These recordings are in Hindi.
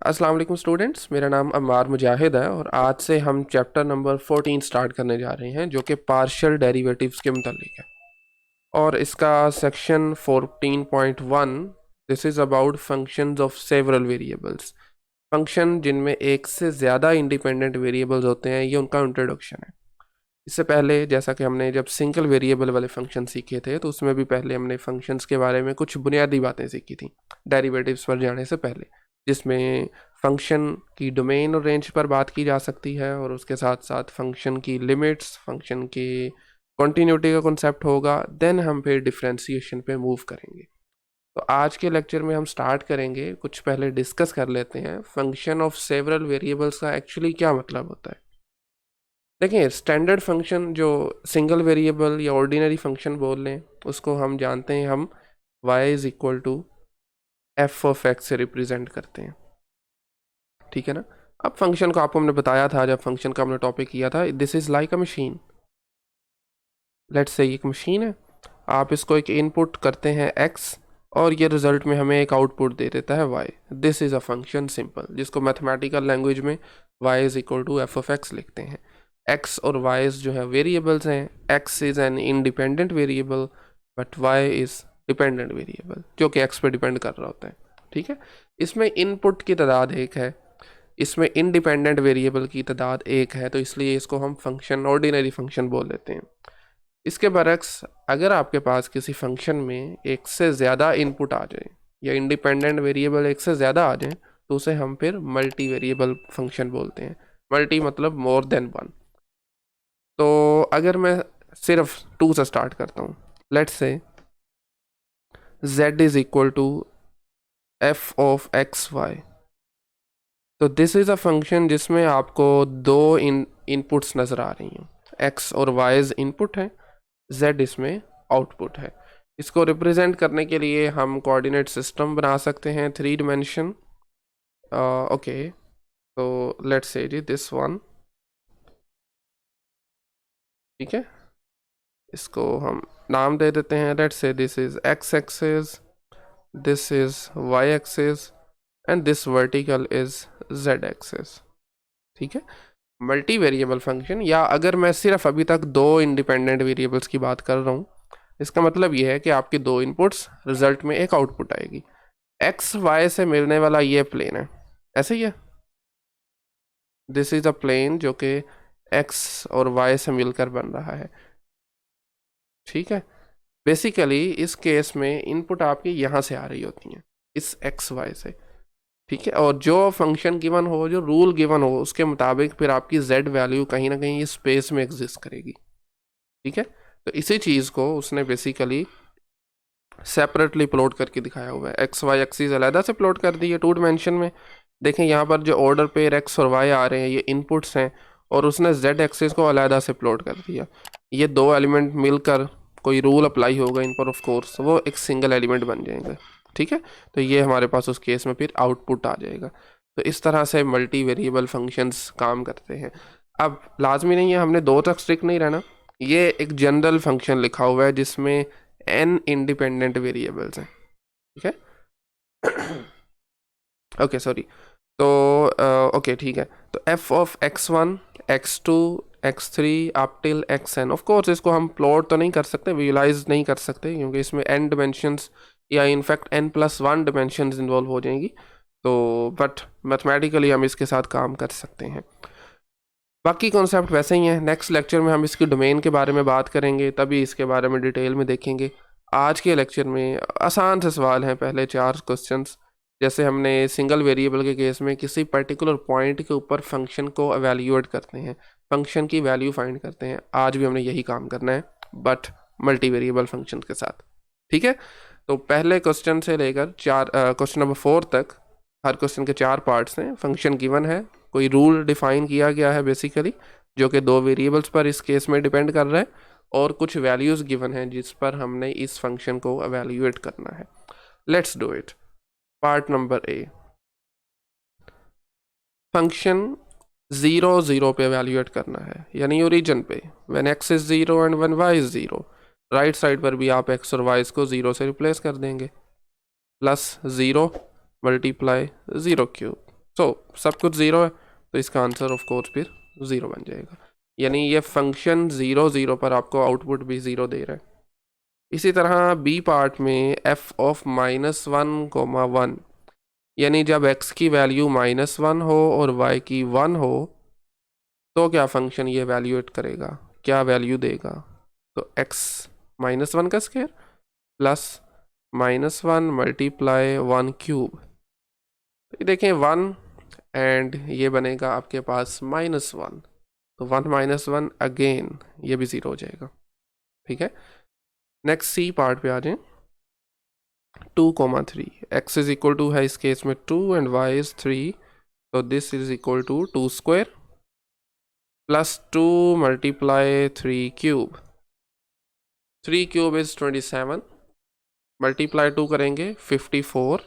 अस्सलाम वालेकुम स्टूडेंट्स, मेरा नाम अम्मार मुजाहिद है और आज से हम चैप्टर नंबर 14 स्टार्ट करने जा रहे हैं जो कि पार्शियल डेरिवेटिव्स के मुतालिक है। और इसका section 14.1 this is about functions of several variables. Function जिनमें एक से ज़्यादा इंडिपेंडेंट वेरिएबल्स होते हैं, ये उनका इंट्रोडक्शन है। इससे पहले जैसा कि हमने जब सिंगल वेरिएबल वाले फंक्शन सीखे थे तो उसमें भी पहले हमने फंक्शंस के बारे में कुछ बुनियादी बातें सीखी थी डेरिवेटिव्स पर जाने से पहले, जिसमें फंक्शन की डोमेन और रेंज पर बात की जा सकती है और उसके साथ साथ फंक्शन की लिमिट्स, फंक्शन की कॉन्टीन्यूटी का कॉन्सेप्ट होगा। देन हम फिर डिफ्रेंसिएशन पे मूव करेंगे। तो आज के लेक्चर में हम स्टार्ट करेंगे, कुछ पहले डिस्कस कर लेते हैं फंक्शन ऑफ सेवरल वेरिएबल्स का एक्चुअली क्या मतलब होता है। देखिए, स्टैंडर्ड फंक्शन जो सिंगल वेरिएबल या ऑर्डिनरी फंक्शन बोल लें उसको हम जानते हैं, हम y is equal to f of x से रिप्रेजेंट करते हैं, ठीक है ना। अब फंक्शन को आपको हमने बताया था जब फंक्शन का हमने टॉपिक किया था, this is like a machine. Let's say एक मशीन है, आप इसको एक इनपुट करते हैं x और ये रिजल्ट में हमें एक आउटपुट दे देता है y। This is a function simple, जिसको मैथमेटिकल लैंग्वेज में y is equal to f of x लिखते हैं। x और y जो है वेरिएबल्स हैं, x is an independent variable but y is dependent variable जो कि x पे डिपेंड कर रहा होता है, ठीक है। इसमें इनपुट की तादाद एक है, इसमें इंडिपेंडेंट वेरिएबल की तादाद एक है, तो इसलिए इसको हम फंक्शन ऑर्डिनरी फंक्शन बोल देते हैं। इसके बरक्स अगर आपके पास किसी फंक्शन में एक से ज़्यादा इनपुट आ जाए या इंडिपेंडेंट वेरिएबल एक से ज़्यादा आ जाए तो उसे हम फिर मल्टी वेरिएबल फंक्शन बोलते हैं। मल्टी मतलब मोर देन वन। तो अगर मैं सिर्फ 2 से स्टार्ट करता हूँ, let's say z is equal to f of x y. तो दिस इज़ अ फंक्शन जिसमें आपको दो इनपुट्स नज़र आ रही हैं, x और y इनपुट है, z इसमें आउटपुट है। इसको रिप्रेजेंट करने के लिए हम कोऑर्डिनेट सिस्टम बना सकते हैं 3 डिमेंशन। ओके, तो let's say ji this one, ठीक है। इसको हम नाम दे देते हैं, let's say this is x axis, this is y axis and this vertical is z axis, ठीक है। मल्टी वेरिएबल फंक्शन, या अगर मैं सिर्फ अभी तक दो इंडिपेंडेंट वेरिएबल्स की बात कर रहा हूँ, इसका मतलब ये है कि आपकी दो इनपुट्स रिजल्ट में एक आउटपुट आएगी। एक्स वाई से मिलने वाला ये प्लेन है, ऐसे ही है। दिस इज अ प्लेन जो कि एक्स और वाई से मिलकर बन रहा है, ठीक है। बेसिकली इस केस में इनपुट आपकी यहाँ से आ रही होती हैं, इस एक्स वाई से, ठीक है। और जो फंक्शन गिवन हो, जो रूल गिवन हो, उसके मुताबिक फिर आपकी z वैल्यू कहीं ना कहीं इस स्पेस में एग्जिस्ट करेगी, ठीक है। तो इसी चीज़ को उसने बेसिकली सेपरेटली प्लॉट करके दिखाया हुआ है। एक्स वाई एक्सिस अलहदा से प्लॉट कर दी है 2 डिमेंशन में। देखें यहाँ पर जो ऑर्डर पेयर एक्स और वाई आ रहे हैं ये इनपुट्स हैं, और उसने z एक्सिस को अलहदा से प्लॉट कर दिया। ये दो एलिमेंट मिलकर कोई रूल अप्लाई होगा इन पर, ऑफ कोर्स वो एक सिंगल एलिमेंट बन जाएंगे, ठीक है। तो ये हमारे पास उस केस में फिर आउटपुट आ जाएगा। तो इस तरह से मल्टी वेरिएबल फंक्शंस काम करते हैं। अब लाजमी नहीं है हमने दो तक स्ट्रिक्ट नहीं रहना, ये एक जनरल फंक्शन लिखा हुआ है जिसमें n इंडिपेंडेंट वेरिएबल्स हैं, ठीक है। ओके सॉरी, तो ओके ठीक है। तो f of x1, x2, x3 up till xn, of course इसको हम प्लॉट तो नहीं कर सकते, विजुलाइज नहीं कर सकते, क्योंकि इसमें n डिमेंशंस या इनफैक्ट n+1 डिमेंशंस इन्वॉल्व हो जाएंगी। तो बट मैथमेटिकली हम इसके साथ काम कर सकते हैं। बाकी कॉन्सेप्ट वैसे ही हैं। नेक्स्ट लेक्चर में हम इसकी डोमेन के बारे में बात करेंगे, तभी इसके बारे में डिटेल में देखेंगे। आज के लेक्चर में आसान से सवाल हैं, पहले 4 क्वेश्चंस। जैसे हमने सिंगल वेरिएबल के केस में किसी पर्टिकुलर पॉइंट के ऊपर फंक्शन को एवेल्यूएट करते हैं, फंक्शन की वैल्यू फाइंड करते हैं। आज भी हमने यही काम करना है, बट मल्टी वेरिएबल फंक्शन के साथ, ठीक है। तो पहले क्वेश्चन से लेकर क्वेश्चन नंबर 4 तक, हर क्वेश्चन के 4 पार्ट्स हैं। फंक्शन गिवन है, कोई रूल डिफाइन किया गया है बेसिकली, जो कि दो वेरिएबल्स पर इस केस में डिपेंड कर रहा है, और कुछ वैल्यूज़ गिवन हैं जिस पर हमने इस फंक्शन को एवेल्यूएट करना है। Let's do it. Part number A, function 0 0 पे एवेल्यूएट करना है, यानी ओरिजिन पे। When x is 0 and when y is 0, right side पर भी आप x और y को 0 से रिप्लेस कर देंगे। प्लस 0 मल्टीप्लाई 0 क्यूब, सब कुछ ज़ीरो है, तो इसका आंसर ऑफ कोर्स फिर ज़ीरो बन जाएगा। यानी ये फंक्शन 0 0 पर आपको आउटपुट भी ज़ीरो दे रहा है। इसी तरह बी पार्ट में f ऑफ -1, 1, यानी जब x की वैल्यू -1 हो और y की 1 हो तो क्या फंक्शन ये वैल्यूएट करेगा, क्या वैल्यू देगा। तो x -1 का स्क्वायर प्लस -1 मल्टीप्लाई 1 क्यूब, तो ये देखें 1 एंड ये बनेगा आपके पास -1, तो 1 -1 अगेन ये भी ज़ीरो हो जाएगा। ठीक है, नेक्स्ट सी पार्ट पे आ जाएं। 2, 3 x इज इक्वल टू है इस केस में 2 एंड y इज 3, तो this is equal to 2 square plus 2 multiply 3 cube, 3 cube is 27, multiply 2 करेंगे 54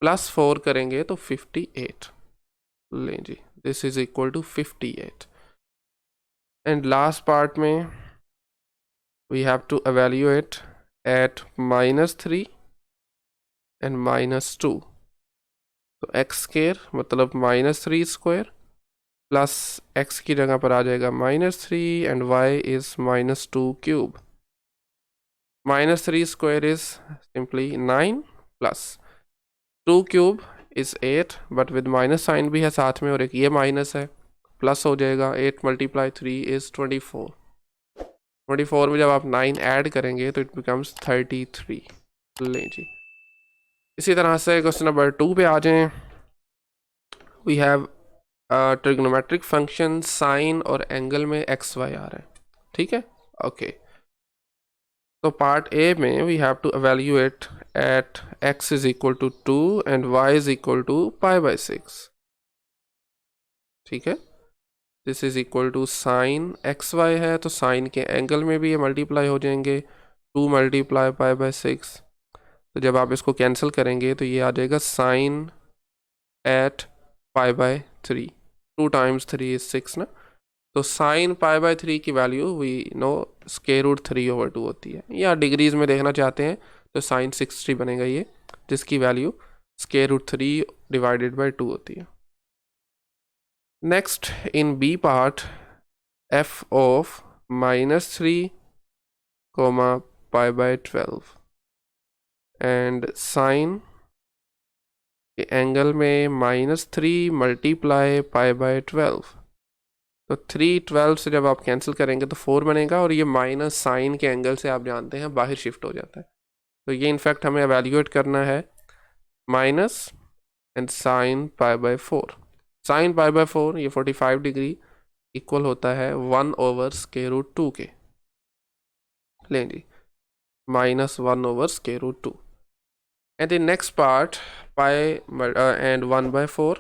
प्लस 4 करेंगे तो 58, लें जी this is equal to 58। And last part में we have to evaluate at -3 and -2, तो x स्क्वायर मतलब -3 स्क्वायर प्लस x की जगह पर आ जाएगा -3 and y is -2 cube, -3 square is simply 9 plus 2 cube is 8, but with minus sign भी है साथ में और एक ये माइनस है, प्लस हो जाएगा 8 मल्टीप्लाई 3 इज 24, 24 में जब आप 9 ऐड करेंगे तो इट बिकम्स 33। लें जी, इसी तरह से क्वेश्चन नंबर 2 पे आ जाएं। We have trigonometric function sine और एंगल में एक्स वाई आ रहा है। ठीक है, ओके, तो पार्ट ए में we have to evaluate at x is equal to 2 and y is equal to π/6। ठीक है, this is equal to sine x y है, तो साइन के एंगल में भी ये मल्टीप्लाई हो जाएंगे, 2 मल्टीप्लाई π/6, तो जब आप इसको कैंसिल करेंगे तो ये आ जाएगा साइन एट π/3, 2 टाइम्स 3 इज 6 ना, तो साइन π/3 की वैल्यू वी नो √3/2 होती है, या डिग्रीज में देखना चाहते हैं तो साइन 60 बनेगा ये, जिसकी वैल्यू √3 डिवाइडेड बाई 2 होती है। Next in B part f of -3, π/12 and sine के एंगल में -3 मल्टीप्लाई π/12, तो 3 12 से जब आप कैंसिल करेंगे तो 4 बनेगा, और ये माइनस साइन के एंगल से आप जानते हैं बाहर शिफ्ट हो जाता है, तो ये इनफैक्ट हमें एवेल्यूएट करना है माइनस एंड साइन π/4, साइन π/4 ये 45 डिग्री इक्वल होता है 1/√2 के, लें जी -1/√2, and the next part pi and 1/4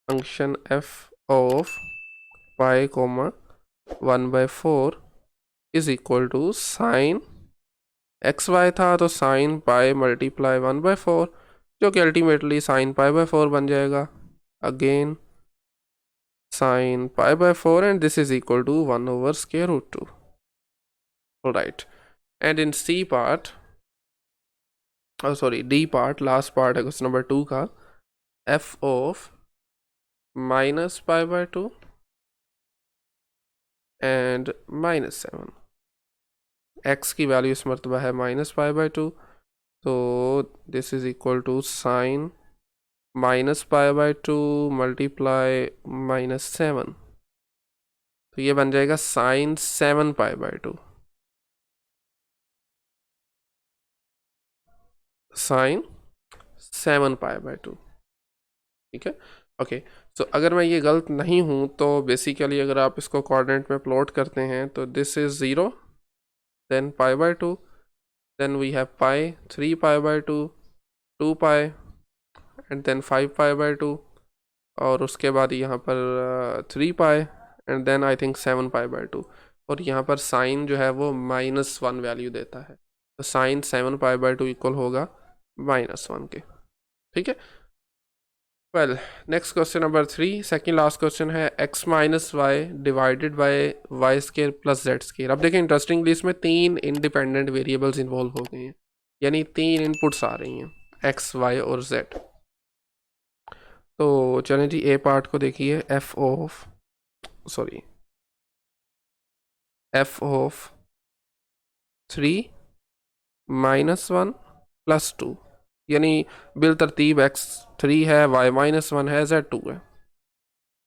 function f of pi 1/4 is equal to sine x y था, तो साइन पाई मल्टीप्लाई 1/4, जो कि अल्टीमेटली साइन π/4 बन जाएगा, again sine π/4 and this is equal to 1/√2। Right, and in C part sorry D part, last part है क्वेश्चन नंबर 2 का, f ऑफ -π/2 एंड -7, x की वैल्यू इस मरतबा है -π/2, तो this is equal to sine -π/2 multiply -7, तो ये बन जाएगा साइन 7π/2, साइन 7π/2। ठीक है, ओके, सो अगर मैं ये गलत नहीं हूँ तो बेसिकली अगर आप इसको कोऑर्डिनेट में प्लॉट करते हैं तो this is 0, then π/2, then we have pi 3π/2, 2π and then 5π/2, और उसके बाद यहाँ पर 3π एंड देन आई थिंक 7π/2, और यहाँ पर साइन जो है वो -1 वैल्यू देता है, तो साइन 7π/2 इक्वल होगा -1 के। ठीक है, well next question number 3, second last question है x minus y divided by y square plus z square. अब देखें इंटरेस्टिंगली इसमें 3 इंडिपेंडेंट वेरिएबल्स इन्वॉल्व हो गए हैं, यानी 3 इनपुट्स आ रही हैं x, y और z। तो चलें जी, ए पार्ट को देखिए। एफ ऑफ 3 - 1 + 2, यानी बिल तरतीब x3 है, y-1 है, z2 है।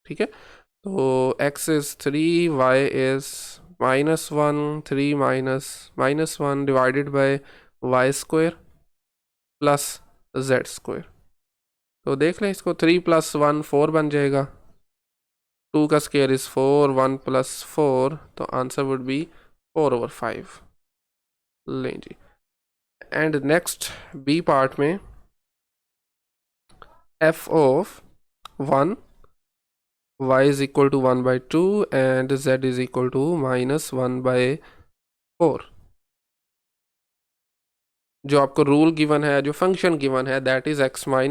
ठीक है, तो x is 3, y is -1, 3 -1 divided by y² plus z²। तो देख लें इसको, 3 + 1 4 बन जाएगा, 2 का स्क्वायर इज़ 4, 1 + 4, तो आंसर वुड बी 4/5। लें जी, एंड नेक्स्ट बी पार्ट में f of 1, y is equal to 1/2 and z is equal to -1/4। जो आपको रूल गिवन है, जो फंक्शन गिवन है, दैट इज x - y,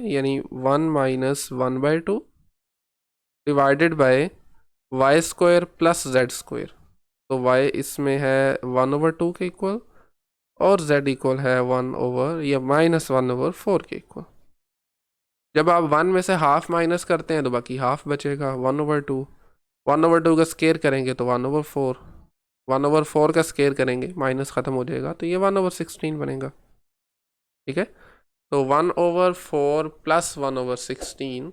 यानी 1 - 1/2 divided by y² plus z²। तो y इसमें है 1/2 के इक्वल, और z इक्वल है -1/4 के इक्वल। जब आप 1 में से हाफ माइनस करते हैं तो बाकी हाफ बचेगा, 1/2। 1/2 का स्केयर करेंगे तो 1/4, 1/4 का स्केयर करेंगे, माइनस ख़त्म हो जाएगा, तो ये 1/16 बनेगा। ठीक है, तो 1/4 प्लस 1/16,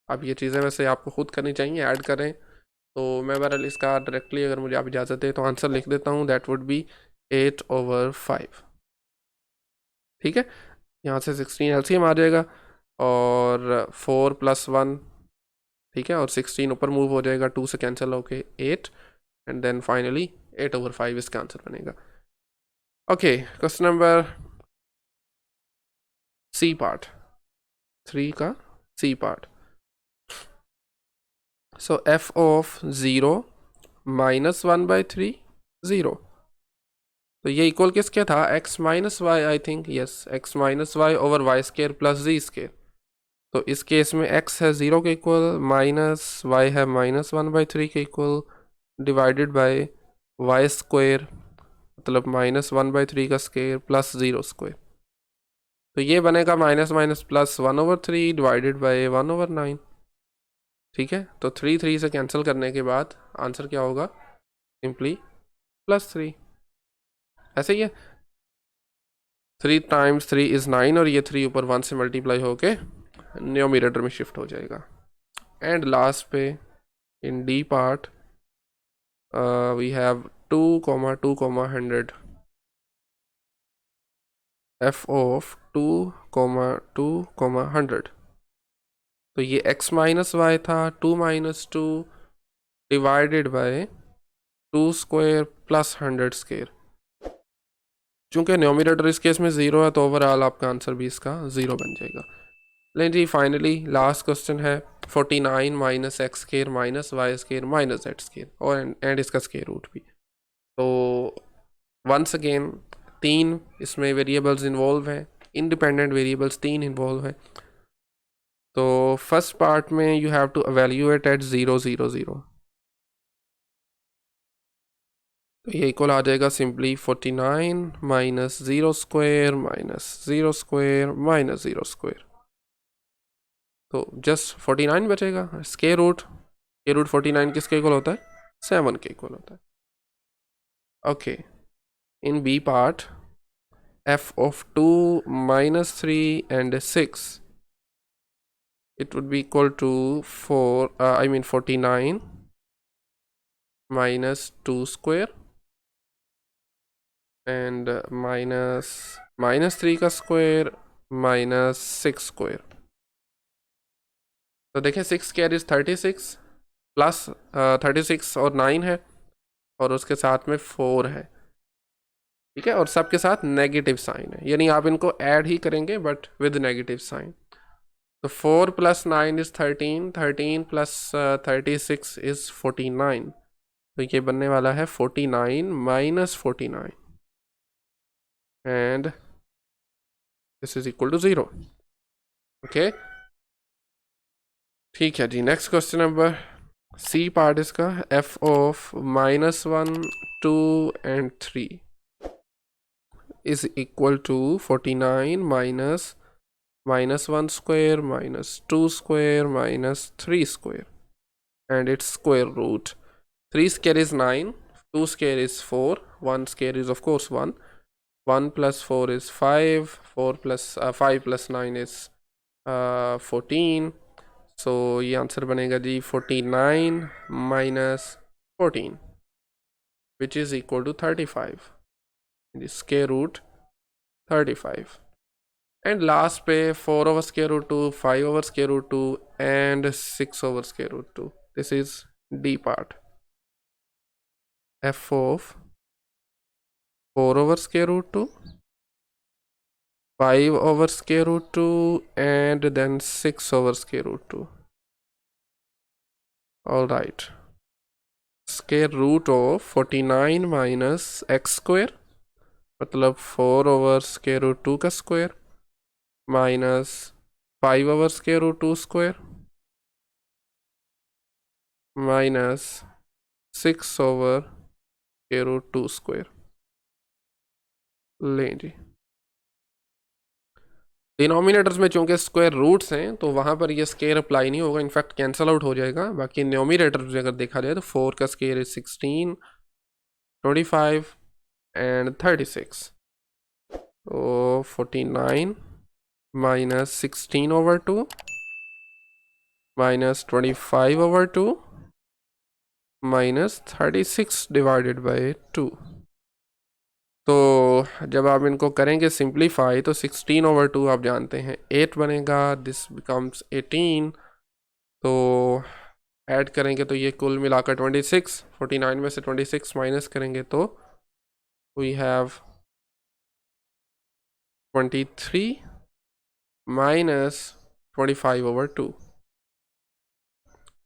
अब ये चीज़ें वैसे आपको खुद करनी चाहिए, ऐड करें। तो मैं बहरहाल इसका डायरेक्टली, अगर मुझे आप इजाज़त दें, तो आंसर लिख देता हूँ, दैट वुड बी 8/5। ठीक है, यहाँ से 16 एलसीएम आ जाएगा, और 4 + 1, ठीक है, और 16 ऊपर मूव हो जाएगा, 2 से कैंसिल होके 8, एंड देन फाइनली 8/5 इसका आंसर बनेगा। ओके, क्वेश्चन नंबर सी पार्ट, 3 का c part. So f of 0 - 1/3 0, तो ये इक्वल किसके था, x - y, I think, yes, x - y over y² plus z²। तो इस केस में x है 0 के इक्वल, माइनस y है -1/3 के इक्वल, डिवाइडेड बाय y², मतलब -1/3 का स्क्वायर प्लस 0²। तो ये बनेगा माइनस प्लस 1/3 डिवाइडेड बाय 1/9। ठीक है, तो 3 से कैंसिल करने के बाद आंसर क्या होगा, सिंपली +3। ऐसे ही है, 3 × 3 इज़ 9, और ये 3 ऊपर 1 से मल्टीप्लाई होके न्यूमरेटर में शिफ्ट हो जाएगा। एंड लास्ट पे in D part we have 2, 2, 100, f of 2, 2, 100। तो ये x - y था, 2 - 2 डिवाइडेड बाय 2² प्लस 100²। चूंकि न्यूमरेटर इस केस में 0 है, तो ओवरऑल आपका आंसर भी इसका 0 बन जाएगा। लेकिन जी फाइनली लास्ट क्वेश्चन है, 49 - x² - y² - z², और एंड इसका स्क्वायर रूट भी। तो वंस अगेन 3 इसमें वेरिएबल्स इन्वॉल्व हैं, इंडिपेंडेंट वेरिएबल्स 3 इन्वॉल्व हैं। तो फर्स्ट पार्ट में you have to evaluate at 0, 0, 0। तो ये इक्वल आ जाएगा सिंपली 49 - 0² - 0² - 0²। तो जस्ट 49 बचेगा। स्क्वायर रूट 49 किसके इक्वल होता है, 7 के इक्वल होता है। Okay, in B part f of 2 - 3 and 6, it would be equal to 49 minus 2² and minus 3 का स्क्वायर minus 6²। तो देखें 6² इज 36 प्लस 36 और 9 है, और उसके साथ में 4 है। ठीक है, और सबके साथ नेगेटिव साइन है, यानी आप इनको ऐड ही करेंगे बट विद नेगेटिव साइन। तो 4 + 9 इज 13, 13 + 36 इज 49। तो ये बनने वाला है 49 - 49, and this is equal to 0। Okay, ठीक है जी, नेक्स्ट क्वेश्चन नंबर सी पार्ट इसका, f of -1, 2 and 3 is equal to 49 - -1 square -2 square -3 square and its square root. 3 square is 9, 2 square is 4, 1 square is of course 1, 1 plus 4 is 5, 4 plus 5 plus 9 is 14. So ये आंसर बनेगा जी 49 minus 14 which is equal to 35, square root 35. And last पे 4 over square root 2, 5 over square root 2 and 6 over square root 2. This is d part. f of 4 over square root 2, 5 over square root 2 and then 6 over square root 2. All right. Square root of 49 minus x square मतलब 4 over square root 2 का square minus 5 over square root 2 square minus 6 over square root 2 square. लें जी, डिनोमिनेटर्स में चूंकि स्क्वायर रूट्स हैं तो वहाँ पर ये स्केयर अप्लाई नहीं होगा, इनफैक्ट कैंसल आउट हो जाएगा. बाकी न्यूमिनेटर में अगर देखा जाए तो 4 का स्केयर इज 16, 25 एंड 36. तो 49 minus 16 over 2 minus 25 over 2 minus 36 divided by 2. तो जब आप इनको करेंगे सिंप्लीफाई तो 16 ओवर 2 आप जानते हैं 8 बनेगा. This becomes 18. तो ऐड करेंगे तो ये कुल मिलाकर 26. 49 में से 26 माइनस करेंगे तो वी हैव 23 माइनस 25 ओवर 2.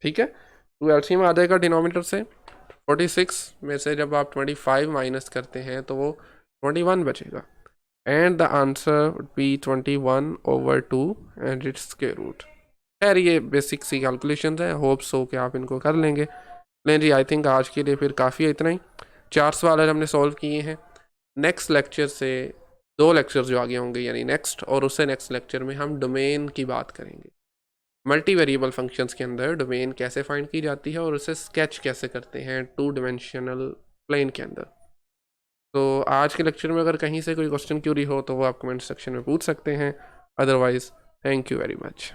ठीक है, 2 एलसीएम आ जाएगा डिनोमिनेटर से. 46 में से जब आप 25 माइनस करते हैं तो वो 21 बचेगा. And the answer would be 21 over 2 and it's square root. खैर ये बेसिक सी कैलकुलेशन है, होप सो कि आप इनको कर लेंगे. लें जी, आई थिंक आज के लिए फिर काफ़ी है इतना ही. 4 सवाल आज हमने सॉल्व किए हैं. नेक्स्ट लेक्चर से 2 लेक्चर जो आगे होंगे यानी नेक्स्ट और उससे नेक्स्ट लेक्चर में हम डोमेन की बात करेंगे. मल्टी वेरिएबल फंक्शंस के अंदर डोमेन कैसे फाइंड की जाती है और उसे स्केच कैसे करते हैं 2 डायमेंशनल प्लेन के अंदर. तो आज के लेक्चर में अगर कहीं से कोई क्वेश्चन क्यूरी हो तो वो आप कमेंट सेक्शन में पूछ सकते हैं. Otherwise thank you very much.